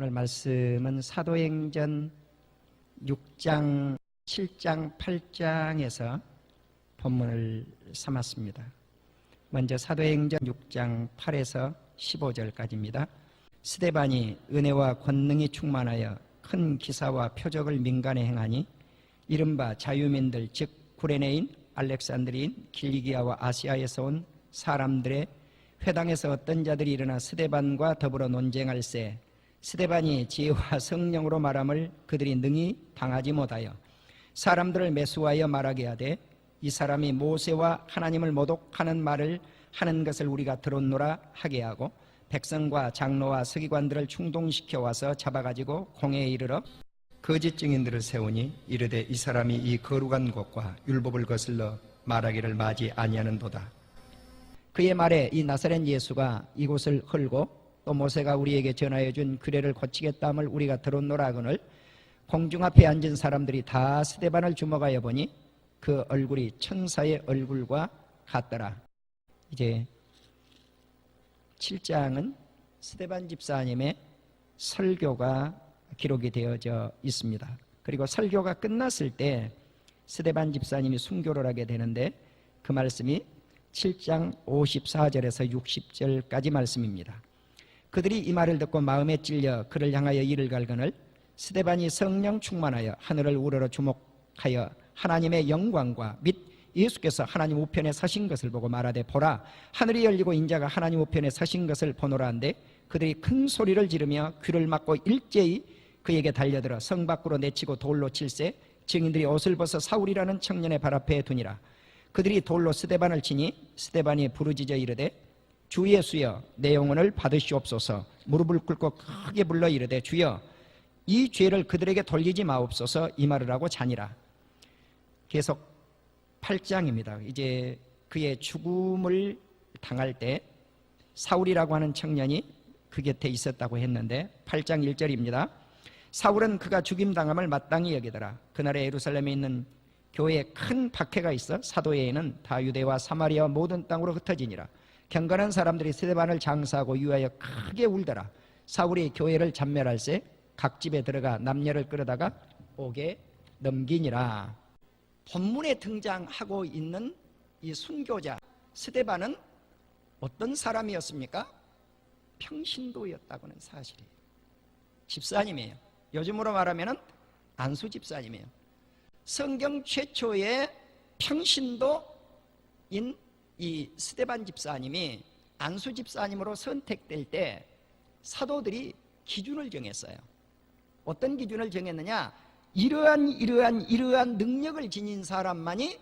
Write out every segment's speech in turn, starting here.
오늘 말씀은 사도행전 6장, 7장, 8장에서 본문을 삼았습니다. 먼저 사도행전 6장 8에서 15절까지입니다. 스데반이 은혜와 권능이 충만하여 큰 기사와 표적을 민간에 행하니 이른바 자유민들 즉 구레네인, 알렉산드리인, 길리기아와 아시아에서 온 사람들의 회당에서 어떤 자들이 일어나 스데반과 더불어 논쟁할세 스데반이 지혜와 성령으로 말함을 그들이 능히 당하지 못하여 사람들을 매수하여 말하게 하되 이 사람이 모세와 하나님을 모독하는 말을 하는 것을 우리가 들었노라 하게 하고 백성과 장로와 서기관들을 충동시켜 와서 잡아가지고 공회에 이르러 거짓 증인들을 세우니 이르되 이 사람이 이 거룩한 곳과 율법을 거슬러 말하기를 마지 아니하는도다. 그의 말에 이 나사렛 예수가 이곳을 헐고 또 모세가 우리에게 전하여 준 규례를 고치겠다 함을 우리가 들었노라 하거늘 공중 앞에 앉은 사람들이 다 스데반을 주목하여 보니 그 얼굴이 천사의 얼굴과 같더라. 이제 7장은 스데반 집사님의 설교가 기록이 되어져 있습니다. 그리고 설교가 끝났을 때 스데반 집사님이 순교를 하게 되는데 그 말씀이 7장 54절에서 60절까지 말씀입니다. 그들이 이 말을 듣고 마음에 찔려 그를 향하여 이를 갈거늘 스데반이 성령 충만하여 하늘을 우러러 주목하여 하나님의 영광과 및 예수께서 하나님 우편에 서신 것을 보고 말하되 보라 하늘이 열리고 인자가 하나님 우편에 서신 것을 보노라 한데 그들이 큰 소리를 지르며 귀를 막고 일제히 그에게 달려들어 성 밖으로 내치고 돌로 칠세 증인들이 옷을 벗어 사울이라는 청년의 발 앞에 두니라. 그들이 돌로 스데반을 치니 스데반이 부르짖어 이르되 주 예수여 내 영혼을 받으시옵소서. 무릎을 꿇고 크게 불러 이르되 주여 이 죄를 그들에게 돌리지 마옵소서 이 말을 하고 자니라. 계속 8장입니다. 이제 그의 죽음을 당할 때 사울이라고 하는 청년이 그 곁에 있었다고 했는데 8장 1절입니다. 사울은 그가 죽임당함을 마땅히 여기더라. 그날에 예루살렘에 있는 교회에 큰 박해가 있어 사도회에는 다 유대와 사마리아 모든 땅으로 흩어지니라. 경건한 사람들이 스데반을 장사하고 유하여 크게 울더라. 사울이 교회를 잔멸할세 각 집에 들어가 남녀를 끌어다가 옥에 넘기니라. 본문에 등장하고 있는 이 순교자 스데반은 어떤 사람이었습니까? 평신도였다고는 사실이에요. 집사님이에요. 요즘으로 말하면 안수 집사님이에요. 성경 최초의 평신도인 이 스데반 집사님이 안수 집사님으로 선택될 때 사도들이 기준을 정했어요. 어떤 기준을 정했느냐? 이러한 능력을 지닌 사람만이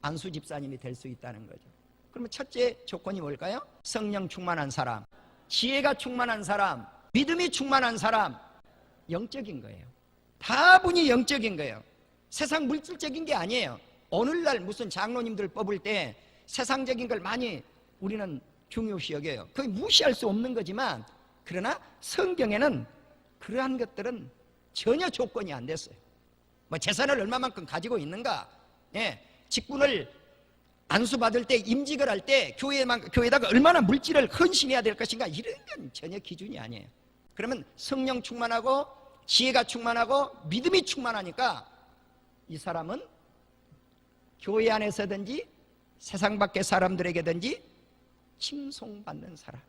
안수 집사님이 될 수 있다는 거죠. 그러면 첫째 조건이 뭘까요? 성령 충만한 사람, 지혜가 충만한 사람, 믿음이 충만한 사람. 영적인 거예요. 다분히 영적인 거예요. 세상 물질적인 게 아니에요. 오늘날 무슨 장로님들 뽑을 때 세상적인 걸 많이 우리는 중요시 여겨요. 거의 무시할 수 없는 거지만 그러나 성경에는 그러한 것들은 전혀 조건이 안 됐어요. 뭐 재산을 얼마만큼 가지고 있는가, 직분을 안수받을 때 임직을 할 때 교회에다가 얼마나 물질을 헌신해야 될 것인가 이런 건 전혀 기준이 아니에요. 그러면 성령 충만하고 지혜가 충만하고 믿음이 충만하니까 이 사람은 교회 안에서든지 세상 밖의 사람들에게든지 칭송받는 사람,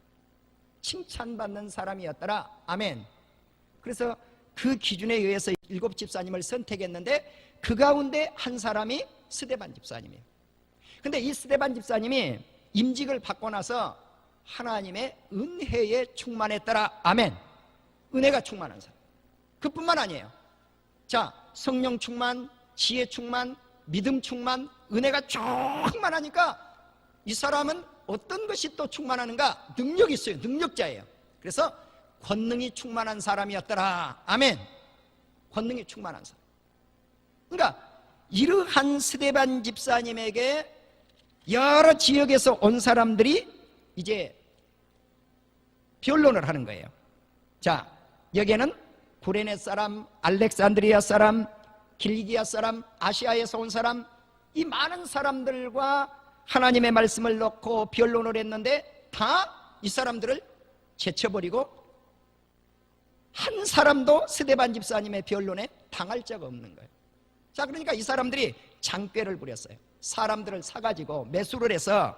칭찬받는 사람이었더라. 아멘. 그래서 그 기준에 의해서 7 집사님을 선택했는데 그 가운데 한 사람이 스데반 집사님이에요. 근데 이 스데반 집사님이 임직을 받고 나서 하나님의 은혜에 충만했더라. 아멘. 은혜가 충만한 사람. 그뿐만 아니에요. 자, 성령 충만, 지혜 충만, 믿음 충만, 은혜가 충만하니까 이 사람은 어떤 것이 또 충만하는가? 능력이 있어요. 능력자예요. 그래서 권능이 충만한 사람이었더라. 아멘. 권능이 충만한 사람. 그러니까 이러한 스데반 집사님에게 여러 지역에서 온 사람들이 이제 변론을 하는 거예요. 자, 여기에는 구레네 사람, 알렉산드리아 사람, 길리기아 사람, 아시아에서 온 사람, 이 많은 사람들과 하나님의 말씀을 놓고 변론을 했는데 다 이 사람들을 제쳐버리고 한 사람도 스데반 집사님의 변론에 당할 적 없는 거예요. 자, 그러니까 이 사람들이 장꾀를 부렸어요. 사람들을 사가지고 매수를 해서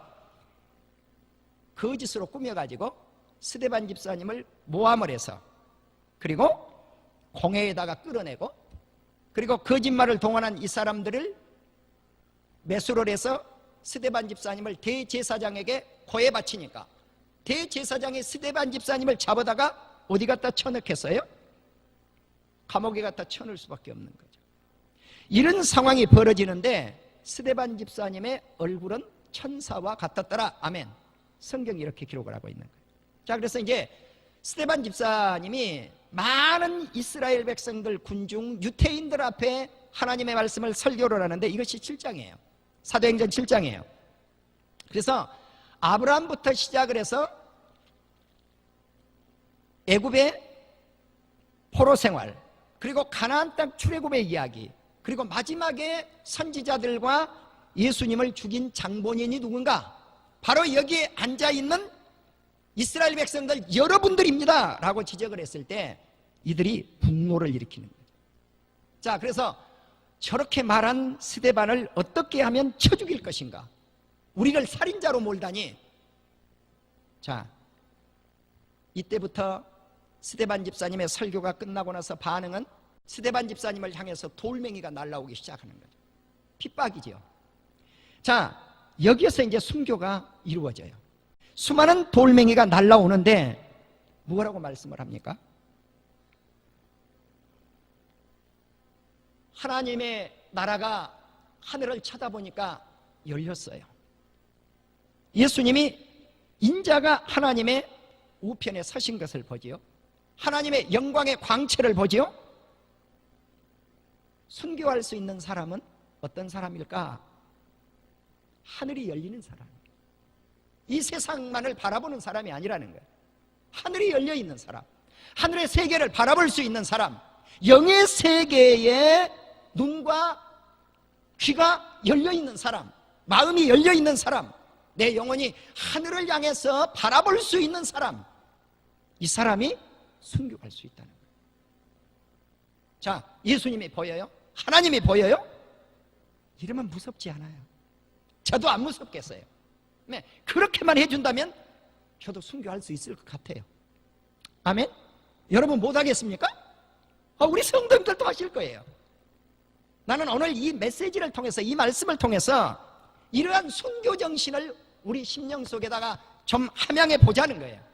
거짓으로 꾸며가지고 스데반 집사님을 모함을 해서, 그리고 공회에다가 끌어내고, 그리고 거짓말을 동원한 이 사람들을 매수를 해서 스데반 집사님을 대제사장에게 고해 바치니까 대제사장이 스데반 집사님을 잡아다가 어디 갖다 쳐넣겠어요? 감옥에 갖다 쳐넣을 수밖에 없는 거죠. 이런 상황이 벌어지는데 스데반 집사님의 얼굴은 천사와 같았더라. 아멘. 성경이 이렇게 기록을 하고 있는 거예요. 자, 그래서 이제 스데반 집사님이 많은 이스라엘 백성들, 군중, 유태인들 앞에 하나님의 말씀을 설교를 하는데 이것이 7장이에요. 사도행전 7장이에요. 그래서 아브라함부터 시작을 해서 애굽의 포로 생활, 그리고 가나안 땅 출애굽의 이야기, 그리고 마지막에 선지자들과 예수님을 죽인 장본인이 누군가? 바로 여기에 앉아있는 이스라엘 백성들 여러분들입니다 라고 지적을 했을 때 이들이 분노를 일으키는 거죠. 자, 그래서 저렇게 말한 스데반을 어떻게 하면 쳐 죽일 것인가? 우리를 살인자로 몰다니. 자, 이때부터 스데반 집사님의 설교가 끝나고 나서 반응은 스데반 집사님을 향해서 돌멩이가 날아오기 시작하는 거죠. 핍박이죠. 자, 여기에서 이제 순교가 이루어져요. 수많은 돌멩이가 날아오는데 뭐라고 말씀을 합니까? 하나님의 나라가 하늘을 쳐다보니까 열렸어요. 예수님이 인자가 하나님의 우편에 서신 것을 보지요. 하나님의 영광의 광채를 보지요. 순교할 수 있는 사람은 어떤 사람일까? 하늘이 열리는 사람. 이 세상만을 바라보는 사람이 아니라는 거예요. 하늘이 열려 있는 사람, 하늘의 세계를 바라볼 수 있는 사람, 영의 세계에 눈과 귀가 열려 있는 사람, 마음이 열려 있는 사람, 내 영혼이 하늘을 향해서 바라볼 수 있는 사람, 이 사람이 순교할 수 있다는 거예요. 자, 예수님이 보여요? 하나님이 보여요? 이러면 무섭지 않아요. 저도 안 무섭겠어요. 네, 그렇게만 해준다면 저도 순교할 수 있을 것 같아요. 아멘? 여러분 못하겠습니까? 우리 성도님들도 하실 거예요. 나는 오늘 이 메시지를 통해서, 이 말씀을 통해서 이러한 순교 정신을 우리 심령 속에다가 좀 함양해 보자는 거예요.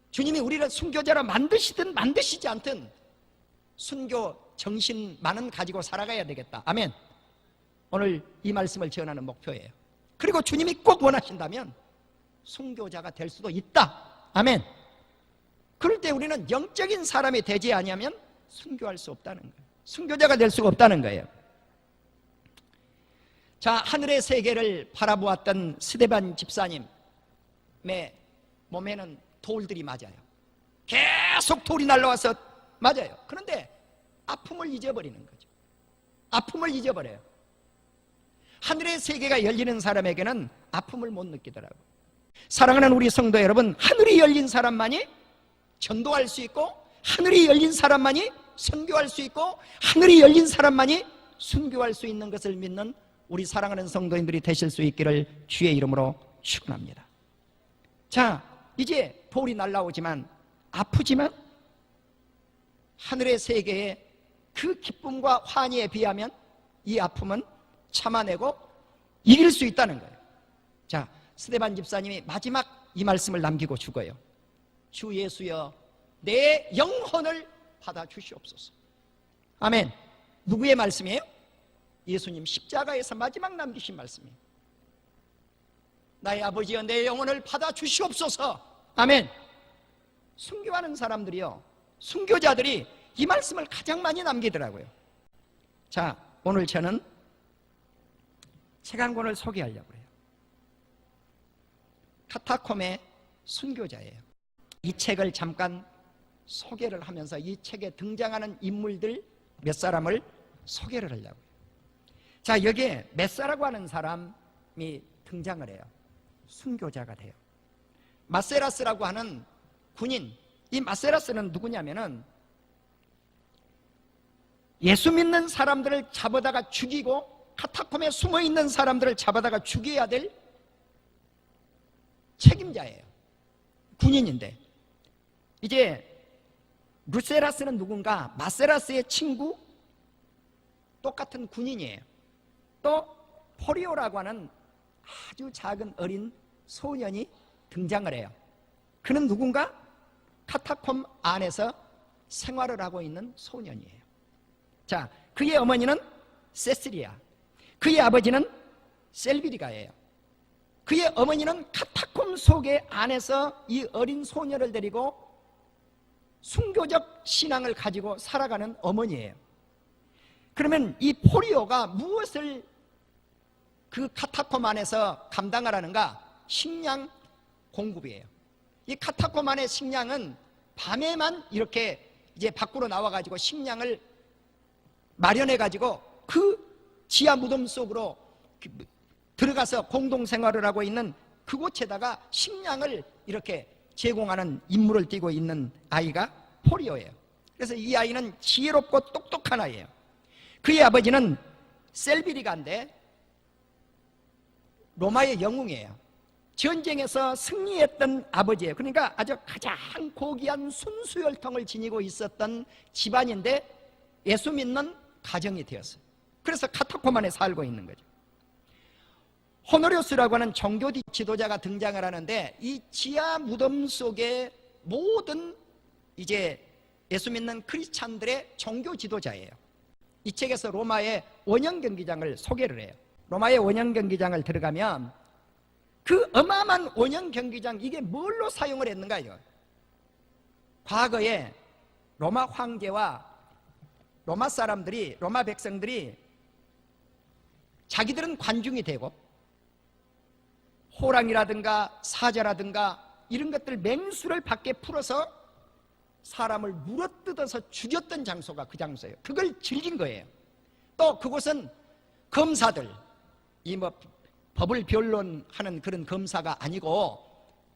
주님이 우리를 순교자로 만드시든 만드시지 않든 순교 정신만은 가지고 살아가야 되겠다. 아멘. 오늘 이 말씀을 전하는 목표예요. 그리고 주님이 꼭 원하신다면 순교자가 될 수도 있다. 아멘. 그럴 때 우리는 영적인 사람이 되지 아니하면 순교할 수 없다는 거예요. 순교자가 될 수가 없다는 거예요. 자, 하늘의 세계를 바라보았던 스데반 집사님의 몸에는 돌들이 맞아요. 계속 돌이 날라와서 맞아요. 그런데 아픔을 잊어버리는 거죠. 아픔을 잊어버려요. 하늘의 세계가 열리는 사람에게는 아픔을 못 느끼더라고요. 사랑하는 우리 성도 여러분, 하늘이 열린 사람만이 전도할 수 있고, 하늘이 열린 사람만이 선교할 수 있고, 하늘이 열린 사람만이 순교할 수 있는 것을 믿는 우리 사랑하는 성도님들이 되실 수 있기를 주의 이름으로 축원합니다. 자, 이제 돌이 날라오지만, 아프지만 하늘의 세계의 그 기쁨과 환희에 비하면 이 아픔은 참아내고 이길 수 있다는 거예요. 자, 스데반 집사님이 마지막 이 말씀을 남기고 죽어요. 주 예수여, 내 영혼을 받아 주시옵소서. 아멘. 누구의 말씀이에요? 예수님 십자가에서 마지막 남기신 말씀이에요. 나의 아버지여, 내 영혼을 받아 주시옵소서. 아멘. 순교하는 사람들이요, 순교자들이 이 말씀을 가장 많이 남기더라고요. 자, 오늘 저는 책 한 권을 소개하려고 해요. 카타콤의 순교자예요. 이 책을 잠깐 소개를 하면서 이 책에 등장하는 인물들 몇 사람을 소개를 하려고 해요. 자, 여기에 메사라고 하는 사람이 등장을 해요. 순교자가 돼요. 마세라스라고 하는 군인, 이 마세라스는 누구냐면은 예수 믿는 사람들을 잡아다가 죽이고 카타콤에 숨어있는 사람들을 잡아다가 죽여야 될 책임자예요. 군인인데, 이제 루세라스는 누군가? 마세라스의 친구, 똑같은 군인이에요. 또 포리오라고 하는 아주 작은 어린 소년이 등장을 해요. 그는 누군가? 카타콤 안에서 생활을 하고 있는 소년이에요. 자, 그의 어머니는 세시리아, 그의 아버지는 셀비리가예요. 그의 어머니는 카타콤 속에 안에서 이 어린 소녀를 데리고 순교적 신앙을 가지고 살아가는 어머니예요. 그러면 이 포리오가 무엇을 그 카타콤 안에서 감당하라는가? 식량 공급이에요. 이 카타콤 안의 식량은 밤에만 이렇게 이제 밖으로 나와가지고 식량을 마련해가지고 그 지하 무덤 속으로 들어가서 공동생활을 하고 있는 그곳에다가 식량을 이렇게 제공하는 임무를 띠고 있는 아이가 포리오예요. 그래서 이 아이는 지혜롭고 똑똑한 아이예요. 그의 아버지는 셀비리가인데 로마의 영웅이에요. 전쟁에서 승리했던 아버지예요. 그러니까 아주 가장 고귀한 순수혈통을 지니고 있었던 집안인데 예수 믿는 가정이 되었어요. 그래서 카타콤 안에 살고 있는 거죠. 호노리우스라고 하는 종교 지도자가 등장을 하는데 이 지하 무덤 속에 모든 이제 예수 믿는 크리스찬들의 종교 지도자예요. 이 책에서 로마의 원형 경기장을 소개를 해요. 로마의 원형 경기장을 들어가면 그 어마어마한 원형 경기장, 이게 뭘로 사용을 했는가요? 과거에 로마 황제와 로마 사람들이, 로마 백성들이 자기들은 관중이 되고 호랑이라든가 사자라든가 이런 것들 맹수를 밖에 풀어서 사람을 물어뜯어서 죽였던 장소가 그 장소예요. 그걸 즐긴 거예요. 또 그곳은 검사들, 이 뭐 법을 변론하는 그런 검사가 아니고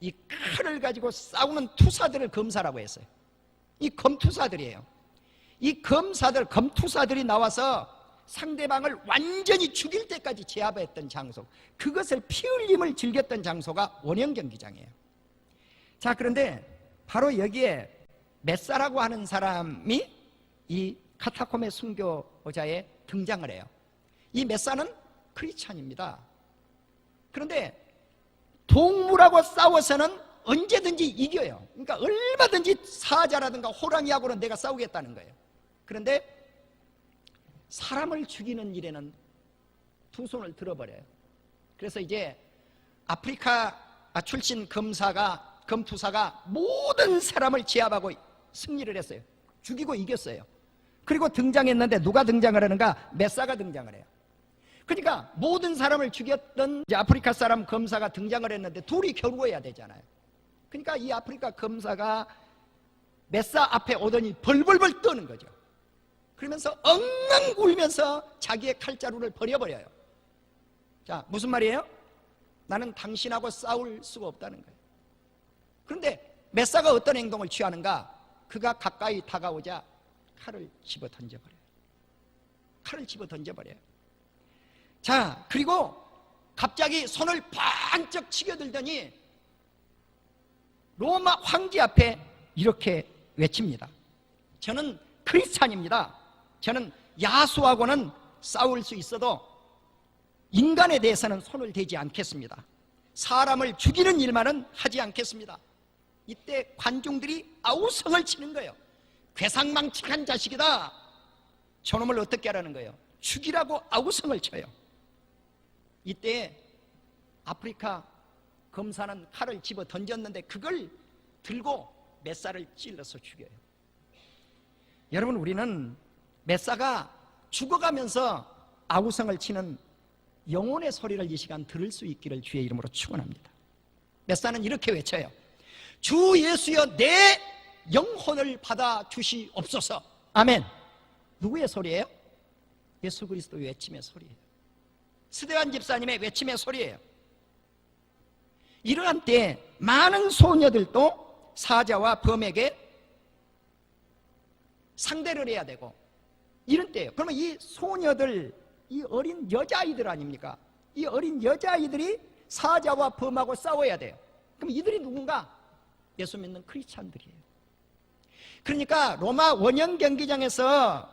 이 칼을 가지고 싸우는 투사들을 검사라고 했어요. 이 검투사들이에요. 이 검사들, 검투사들이 나와서 상대방을 완전히 죽일 때까지 제압했던 장소, 그것을 피 흘림을 즐겼던 장소가 원형 경기장이에요. 자, 그런데 바로 여기에 메사라고 하는 사람이 이 카타콤의 순교자에 등장을 해요. 이 메사는 크리스찬입니다. 그런데 동물하고 싸워서는 언제든지 이겨요. 그러니까 얼마든지 사자라든가 호랑이하고는 내가 싸우겠다는 거예요. 그런데 사람을 죽이는 일에는 두 손을 들어버려요. 그래서 이제 아프리카 출신 검투사가 모든 사람을 제압하고 승리를 했어요. 죽이고 이겼어요. 그리고 등장했는데 누가 등장을 하는가? 메사가 등장을 해요. 그러니까 모든 사람을 죽였던 이제 아프리카 사람 검사가 등장을 했는데 둘이 겨루어야 되잖아요. 그러니까 이 아프리카 검사가 메사 앞에 오더니 벌벌벌 떠는 거죠. 그러면서 엉엉 울면서 자기의 칼자루를 버려버려요. 자, 무슨 말이에요? 나는 당신하고 싸울 수가 없다는 거예요. 그런데 메사가 어떤 행동을 취하는가? 그가 가까이 다가오자 칼을 집어 던져버려요. 칼을 집어 던져버려요. 자, 그리고 갑자기 손을 반짝 치겨들더니 로마 황제 앞에 이렇게 외칩니다. 저는 크리스찬입니다. 저는 야수하고는 싸울 수 있어도 인간에 대해서는 손을 대지 않겠습니다. 사람을 죽이는 일만은 하지 않겠습니다. 이때 관중들이 아우성을 치는 거예요. 괴상망측한 자식이다. 저놈을 어떻게 하라는 거예요? 죽이라고 아우성을 쳐요. 이때 아프리카 검사는 칼을 집어 던졌는데 그걸 들고 메사를 찔러서 죽여요. 여러분, 우리는 메사가 죽어가면서 아우성을 치는 영혼의 소리를 이 시간 들을 수 있기를 주의 이름으로 축원합니다. 메사는 이렇게 외쳐요. 주 예수여, 내 영혼을 받아 주시옵소서. 아멘. 누구의 소리예요? 예수 그리스도의 외침의 소리예요. 스데반 집사님의 외침의 소리예요. 이러한 때 많은 소녀들도 사자와 범에게 상대를 해야 되고 이런 때예요. 그러면 이 소녀들, 이 어린 여자아이들 아닙니까? 이 어린 여자아이들이 사자와 범하고 싸워야 돼요. 그럼 이들이 누군가? 예수 믿는 크리스찬들이에요. 그러니까 로마 원형 경기장에서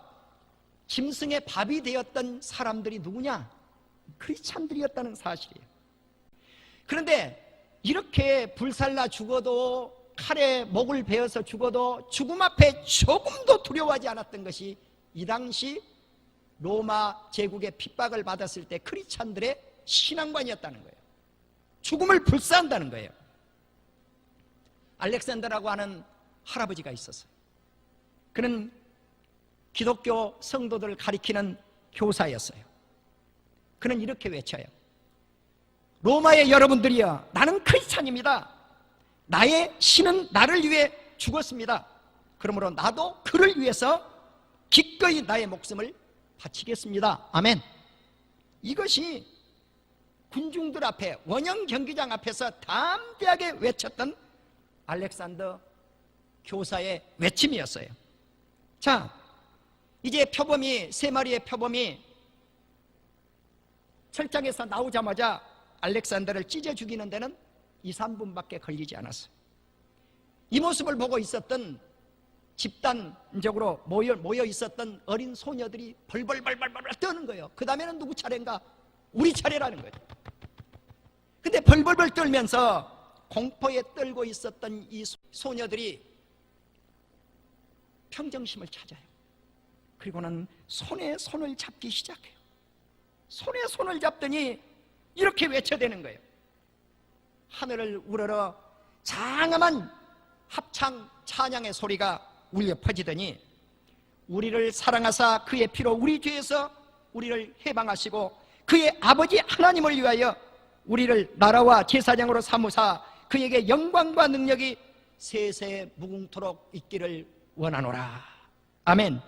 짐승의 밥이 되었던 사람들이 누구냐? 크리스찬들이었다는 사실이에요. 그런데 이렇게 불살라 죽어도, 칼에 목을 베어서 죽어도 죽음 앞에 조금도 두려워하지 않았던 것이 이 당시 로마 제국의 핍박을 받았을 때 크리스찬들의 신앙관이었다는 거예요. 죽음을 불사한다는 거예요. 알렉산더라고 하는 할아버지가 있었어요. 그는 기독교 성도들을 가리키는 교사였어요. 그는 이렇게 외쳐요. 로마의 여러분들이여, 나는 크리스찬입니다. 나의 신은 나를 위해 죽었습니다. 그러므로 나도 그를 위해서 기꺼이 나의 목숨을 바치겠습니다. 아멘. 이것이 군중들 앞에, 원형 경기장 앞에서 담대하게 외쳤던 알렉산더 교사의 외침이었어요. 자, 이제 표범이, 세 마리의 표범이 철장에서 나오자마자 알렉산더를 찢어 죽이는 데는 2, 3분밖에 걸리지 않았어요. 이 모습을 보고 있었던, 집단적으로 모여 있었던 어린 소녀들이 벌벌벌벌 떠는 거예요. 그 다음에는 누구 차례인가? 우리 차례라는 거예요. 근데 벌벌벌 떨면서 공포에 떨고 있었던 이 소녀들이 평정심을 찾아요. 그리고는 손에 손을 잡기 시작해요. 손에 손을 잡더니 이렇게 외쳐대는 거예요. 하늘을 우러러 장엄한 합창 찬양의 소리가 울려 퍼지더니, 우리를 사랑하사 그의 피로 우리 죄에서 우리를 해방하시고 그의 아버지 하나님을 위하여 우리를 나라와 제사장으로 삼으사 그에게 영광과 능력이 세세 무궁토록 있기를 원하노라. 아멘.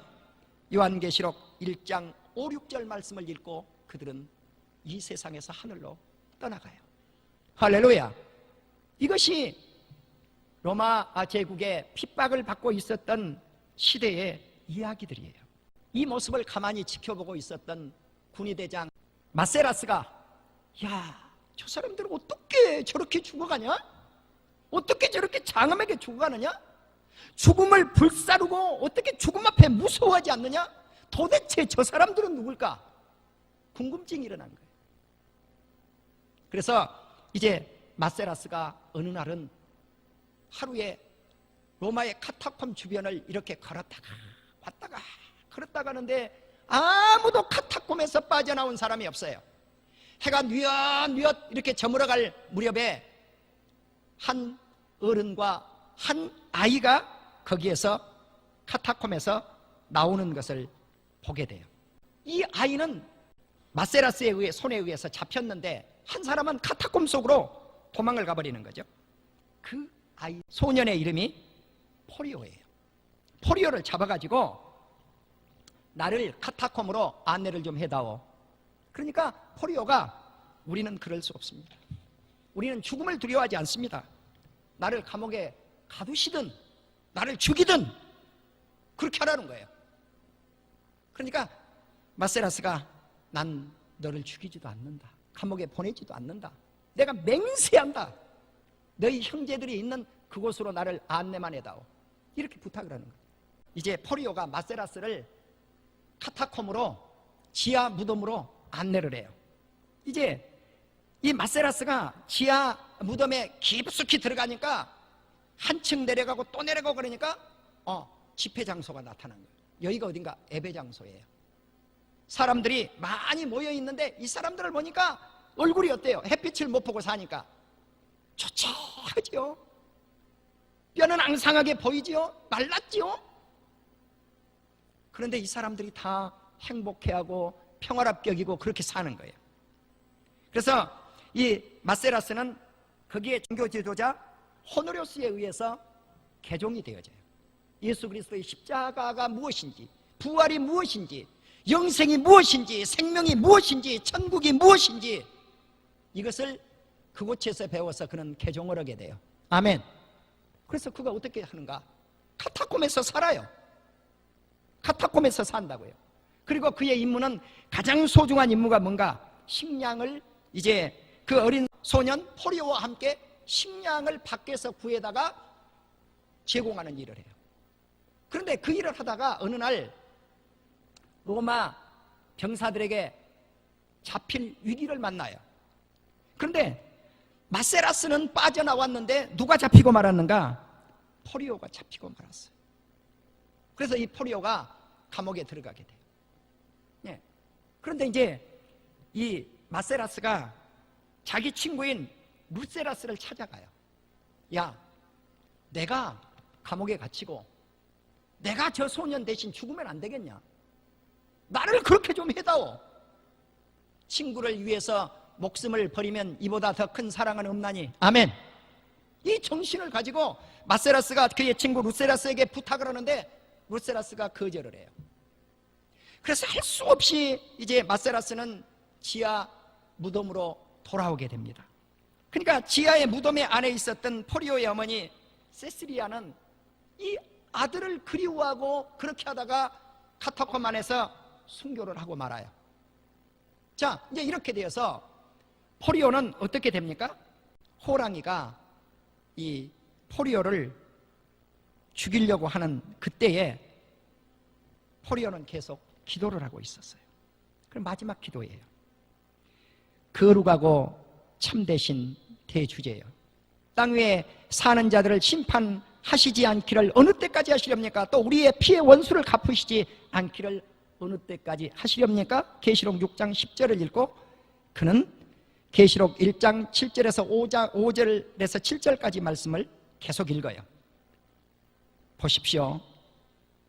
요한계시록 1장 5, 6절 말씀을 읽고 그들은 이 세상에서 하늘로 떠나가요. 할렐루야. 이것이 로마 제국의 핍박을 받고 있었던 시대의 이야기들이에요. 이 모습을 가만히 지켜보고 있었던 군의대장 마세라스가, 야, 저 사람들은 어떻게 저렇게 죽어가냐? 어떻게 저렇게 장엄하게 죽어가느냐? 죽음을 불사르고 어떻게 죽음 앞에 무서워하지 않느냐? 도대체 저 사람들은 누굴까? 궁금증이 일어난 거예요. 그래서 이제 마세라스가 어느 날은 하루에 로마의 카타콤 주변을 이렇게 걸었다가 왔다가 걸었다가 하는데 아무도 카타콤에서 빠져나온 사람이 없어요. 해가 뉘엿뉘엿 이렇게 저물어갈 무렵에 한 어른과 한 아이가 거기에서 카타콤에서 나오는 것을 보게 돼요. 이 아이는 마세라스에 의해, 손에 의해서 잡혔는데 한 사람은 카타콤 속으로 도망을 가버리는 거죠. 그 아이 소년의 이름이 포리오예요. 포리오를 잡아가지고 나를 카타콤으로 안내를 좀 해다오. 그러니까 포리오가, 우리는 그럴 수 없습니다. 우리는 죽음을 두려워하지 않습니다. 나를 감옥에 가두시든 나를 죽이든 그렇게 하라는 거예요. 그러니까 마세라스가, 난 너를 죽이지도 않는다. 감옥에 보내지도 않는다. 내가 맹세한다. 너희 형제들이 있는 그곳으로 나를 안내만 해다오. 이렇게 부탁을 하는 거예요. 이제 포리오가 마세라스를 카타콤으로, 지하 무덤으로 안내를 해요. 이제 이 마세라스가 지하 무덤에 깊숙이 들어가니까 한층 내려가고 또 내려가고 그러니까 집회 장소가 나타난 거예요. 여기가 어딘가 예배 장소예요. 사람들이 많이 모여 있는데 이 사람들을 보니까 얼굴이 어때요? 햇빛을 못 보고 사니까 초췌하지요. 뼈는 앙상하게 보이지요. 말랐지요. 그런데 이 사람들이 다 행복해하고 평화롭게 그렇게 사는 거예요. 그래서 이 마세라스는 거기에 종교 지도자 호노리오스에 의해서 개종이 되어져요. 예수 그리스도의 십자가가 무엇인지, 부활이 무엇인지, 영생이 무엇인지, 생명이 무엇인지, 천국이 무엇인지, 이것을 그곳에서 배워서 그는 개종을 하게 돼요. 아멘. 그래서 그가 어떻게 하는가? 카타콤에서 살아요. 카타콤에서 산다고요. 그리고 그의 임무는 가장 소중한 임무가 뭔가? 식량을 이제 그 어린 소년 포리오와 함께 식량을 밖에서 구해다가 제공하는 일을 해요. 그런데 그 일을 하다가 어느 날 로마 병사들에게 잡힐 위기를 만나요. 그런데 마세라스는 빠져나왔는데 누가 잡히고 말았는가? 포리오가 잡히고 말았어요. 그래서 이 포리오가 감옥에 들어가게 돼요. 예. 그런데 이제 이 마세라스가 자기 친구인 루세라스를 찾아가요. 야, 내가 감옥에 갇히고 내가 저 소년 대신 죽으면 안 되겠냐? 나를 그렇게 좀 해다오. 친구를 위해서 목숨을 버리면 이보다 더 큰 사랑은 없나니. 아멘. 이 정신을 가지고 마세라스가 그의 친구 루세라스에게 부탁을 하는데 루세라스가 거절을 해요. 그래서 할 수 없이 이제 마세라스는 지하 무덤으로 돌아오게 됩니다. 그러니까 지하의 무덤의 안에 있었던 포리오의 어머니 세시리아는 이 아들을 그리워하고 그렇게 하다가 카타콤 안에서 순교를 하고 말아요. 자, 이제 이렇게 되어서 포리오는 어떻게 됩니까? 호랑이가 이 포리오를 죽이려고 하는 그때에 포리오는 계속 기도를 하고 있었어요. 그럼 마지막 기도예요. 거룩하고 참되신 대주제여, 땅 위에 사는 자들을 심판하시지 않기를 어느 때까지 하시렵니까? 또 우리의 피의 원수를 갚으시지 않기를 어느 때까지 하시렵니까? 계시록 6장 10절을 읽고 그는 계시록 1장 7절에서 5절에서 7절까지 말씀을 계속 읽어요. 보십시오.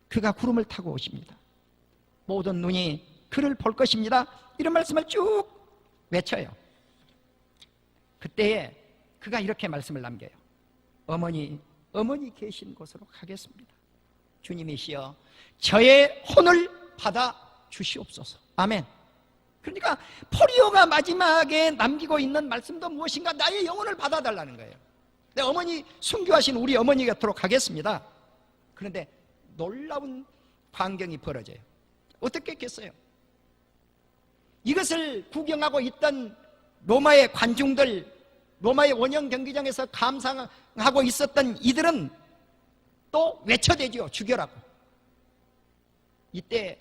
그가 구름을 타고 오십니다. 모든 눈이 그를 볼 것입니다. 이런 말씀을 쭉 외쳐요. 그때에 그가 이렇게 말씀을 남겨요. 어머니 계신 곳으로 가겠습니다. 주님이시여 저의 혼을 받아 주시옵소서. 아멘. 그러니까 포리오가 마지막에 남기고 있는 말씀도 무엇인가? 나의 영혼을 받아달라는 거예요. 내 어머니, 순교하신 우리 어머니 곁으로 가겠습니다. 그런데 놀라운 광경이 벌어져요. 어떻게 했겠어요? 이것을 구경하고 있던 로마의 관중들, 로마의 원형 경기장에서 감상하고 있었던 이들은 또 외쳐대죠. 죽여라고. 이때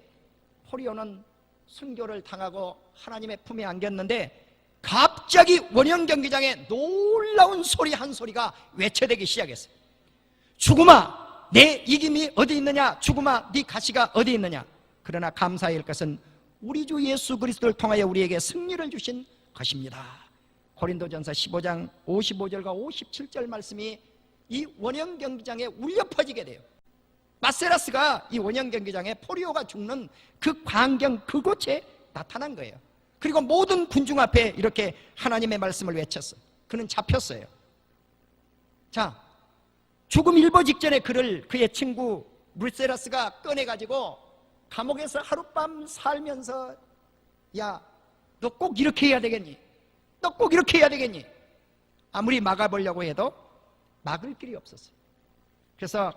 포리오는 순교를 당하고 하나님의 품에 안겼는데 갑자기 원형 경기장에 놀라운 소리 한 소리가 외쳐대기 시작했어요. 죽음아, 내 이김이 어디 있느냐? 죽음아, 네 가시가 어디 있느냐? 그러나 감사해야 할 것은 우리 주 예수 그리스도를 통하여 우리에게 승리를 주신 것입니다. 고린도전서 15장 55절과 57절 말씀이 이 원형 경기장에 울려 퍼지게 돼요. 마세라스가 이 원형 경기장에 포리오가 죽는 그 광경 그곳에 나타난 거예요. 그리고 모든 군중 앞에 이렇게 하나님의 말씀을 외쳤어요. 그는 잡혔어요. 자, 죽음 일보 직전에 그를 그의 친구 루세라스가 꺼내가지고 감옥에서 하룻밤 살면서 야, 너 꼭 이렇게 해야 되겠니? 너 꼭 이렇게 해야 되겠니? 아무리 막아보려고 해도 막을 길이 없었어요. 그래서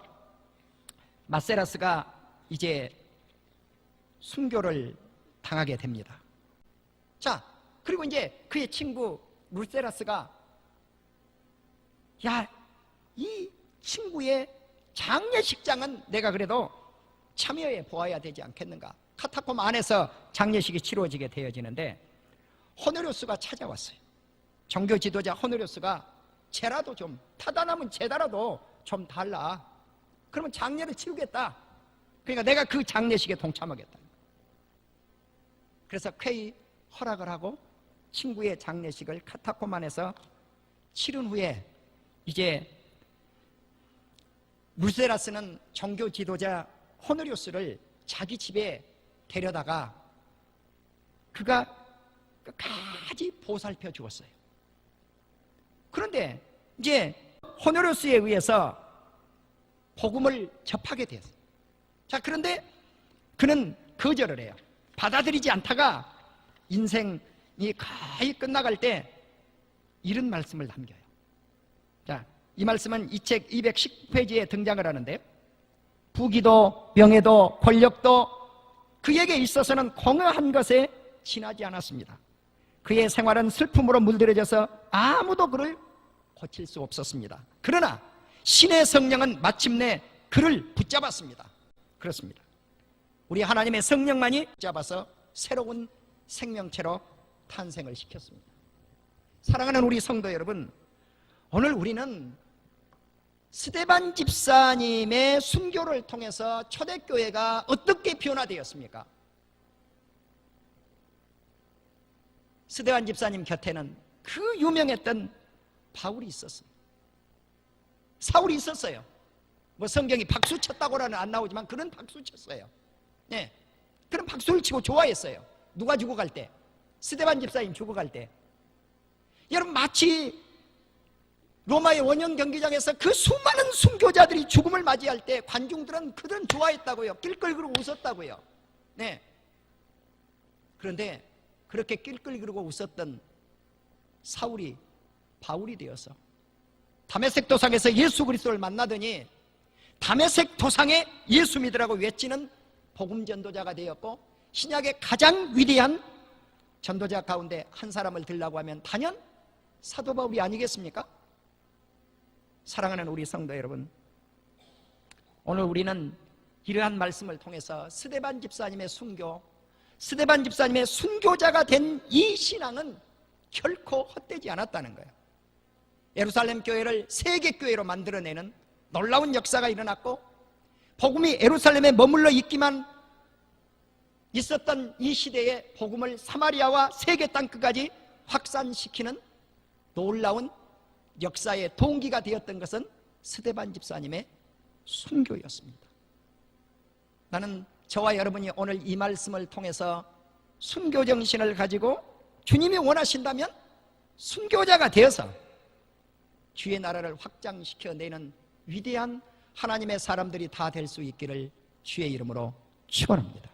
마세라스가 이제 순교를 당하게 됩니다. 자, 그리고 이제 그의 친구 루세라스가 야, 이 친구의 장례식장은 내가 그래도 참여해 보아야 되지 않겠는가? 카타콤 안에서 장례식이 치러지게 되어지는데 호노리우스가 찾아왔어요. 종교 지도자 호노리우스가 제라도 좀, 타다 남은 제다라도 좀 달라. 그러면 장례를 치르겠다. 그러니까 내가 그 장례식에 동참하겠다. 그래서 쾌히 허락을 하고 친구의 장례식을 카타콤 안에서 치른 후에 이제 루세라스는 종교 지도자 호노리우스를 자기 집에 데려다가 그가 끝까지 보살펴 주었어요. 그런데 이제 호노리우스에 의해서 복음을 접하게 됐어요. 자, 그런데 그는 거절을 해요. 받아들이지 않다가 인생이 거의 끝나갈 때 이런 말씀을 남겨요. 자, 이 말씀은 이 책 219페이지에 등장을 하는데요. 부귀도 명예도 권력도 그에게 있어서는 공허한 것에 지나지 않았습니다. 그의 생활은 슬픔으로 물들여져서 아무도 그를 고칠 수 없었습니다. 그러나 신의 성령은 마침내 그를 붙잡았습니다. 그렇습니다. 우리 하나님의 성령만이 붙잡아서 새로운 생명체로 탄생을 시켰습니다. 사랑하는 우리 성도 여러분, 오늘 우리는 스데반 집사님의 순교를 통해서 초대교회가 어떻게 변화되었습니까? 스데반 집사님 곁에는 그 유명했던 바울이 있었어요. 사울이 있었어요. 뭐 성경이 박수 쳤다고는 안 나오지만 그런 박수 쳤어요. 네, 그런 박수를 치고 좋아했어요. 누가 죽어갈 때? 스데반 집사님 죽어갈 때. 여러분, 마치 로마의 원형 경기장에서 그 수많은 순교자들이 죽음을 맞이할 때 관중들은 그들은 좋아했다고요. 낄끌거리고 웃었다고요. 네. 그런데 그렇게 낄끌거리고 웃었던 사울이 바울이 되어서 다메섹 도상에서 예수 그리스도를 만나더니 다메섹 도상에 예수 믿으라고 외치는 복음 전도자가 되었고, 신약의 가장 위대한 전도자 가운데 한 사람을 들라고 하면 단연 사도 바울이 아니겠습니까? 사랑하는 우리 성도 여러분, 오늘 우리는 이러한 말씀을 통해서 스데반 집사님의 순교, 스데반 집사님의 순교자가 된 이 신앙은 결코 헛되지 않았다는 거예요. 예루살렘 교회를 세계교회로 만들어내는 놀라운 역사가 일어났고, 복음이 예루살렘에 머물러 있기만 있었던 이 시대에 복음을 사마리아와 세계 땅끝까지 확산시키는 놀라운 역사의 동기가 되었던 것은 스데반 집사님의 순교였습니다. 나는 저와 여러분이 오늘 이 말씀을 통해서 순교 정신을 가지고 주님이 원하신다면 순교자가 되어서 주의 나라를 확장시켜내는 위대한 하나님의 사람들이 다 될 수 있기를 주의 이름으로 축원합니다.